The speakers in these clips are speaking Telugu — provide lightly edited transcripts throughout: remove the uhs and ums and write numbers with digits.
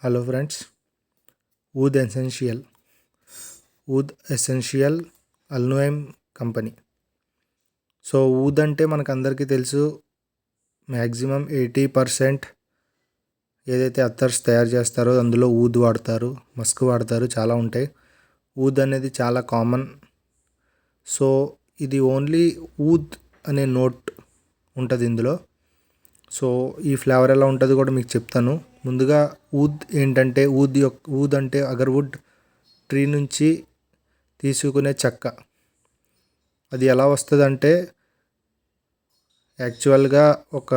Hello friends, oud essential Al Nuaim company. So oud అంటే మనకు అందరికీ తెలుసు. మ్యాక్సిమం 80% ఏదైతే అత్తర్స్ తయారు చేస్తారో అందులో ఊద్ వాడతారు, మస్క్ వాడతారు, చాలా ఉంటాయి. ఊద్ అనేది చాలా కామన్. సో ఇది ఓన్లీ ఊద్ అనే నోట్ ఉంటుంది ఇందులో. సో ఈ ఫ్లేవర్ ఎలా ఉంటుందో కూడా మీకు చెప్తాను. ముందుగా ఊద్ ఏంటంటే ఊద్ అంటే అగర్వుడ్ ట్రీ నుంచి తీసుకునే చెక్క. అది ఎలా వస్తుందంటే యాక్చువల్గా ఒక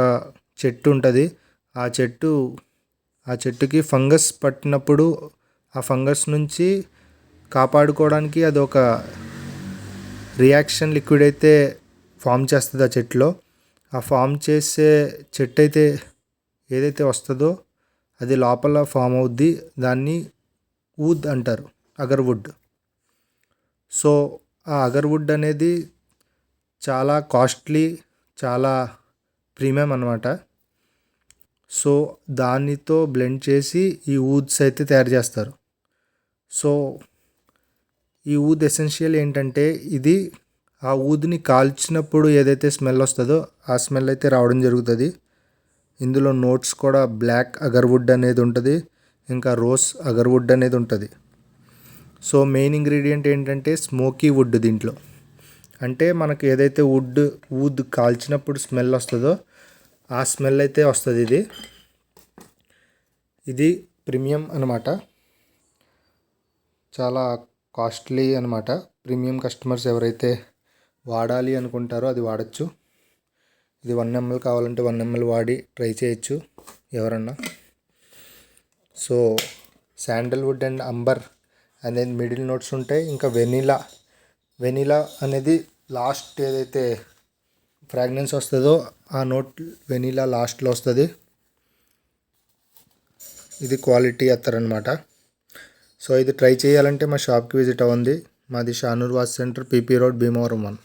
చెట్టు ఉంటుంది. ఆ చెట్టుకి ఫంగస్ పట్టినప్పుడు ఆ ఫంగస్ నుంచి కాపాడుకోవడానికి అది ఒక రియాక్షన్ లిక్విడ్ అయితే ఫామ్ చేస్తుంది ఆ చెట్టులో. ఆ ఫామ్ చేసే చెట్టు అయితే ఏదైతే వస్తుందో అది లోపల ఫామ్ అవుద్ది. దాన్ని ఊద్ అంటారు, అగర్వుడ్. సో ఆ అగర్వుడ్ అనేది చాలా కాస్ట్లీ, చాలా ప్రీమియం అన్నమాట. సో దానితో బ్లెండ్ చేసి ఈ ఊద్స్ అయితే తయారు చేస్తారు. సో ఈ ఊద్ ఎసెన్షియల్ ఏంటంటే ఇది ఆ ఊదిని కాల్చినప్పుడు ఏదైతే స్మెల్ వస్తుందో ఆ స్మెల్ అయితే రావడం జరుగుతుంది. ఇందులో నోట్స్ కూడా బ్లాక్ అగర్వుడ్ అనేది ఉంటుంది, ఇంకా రోజ్ అగర్వుడ్ అనేది ఉంటుంది. సో మెయిన్ ఇంగ్రీడియంట్ ఏంటంటే స్మోకీ వుడ్ దీంట్లో. అంటే మనకు ఏదైతే ఊద్ కాల్చినప్పుడు స్మెల్ వస్తుందో ఆ స్మెల్ అయితే వస్తుంది. ఇది ప్రీమియం అనమాట, చాలా కాస్ట్లీ అనమాట. ప్రీమియం కస్టమర్స్ ఎవరైతే వాడాలి అనుకుంటారో అది వాడచ్చు. ఇది 1 ml కావాలంటే 1 ml వాడి ట్రై చేయొచ్చు ఎవరన్నా. సో శాండల్వుడ్ అండ్ అంబర్ అనేది మిడిల్ నోట్స్ ఉంటాయి. ఇంకా వెనిలా అనేది లాస్ట్ ఏదైతే ఫ్రాగ్రెన్స్ వస్తుందో ఆ నోట్ వెనిలా లాస్ట్లో వస్తుంది. ఇది క్వాలిటీ అత్తర్ అనమాట. సో ఇది ట్రై చేయాలంటే మా షాప్కి విజిట్ అవ్వండి. మాది Shanoor watch centre, PP road, Bhimavaram 1.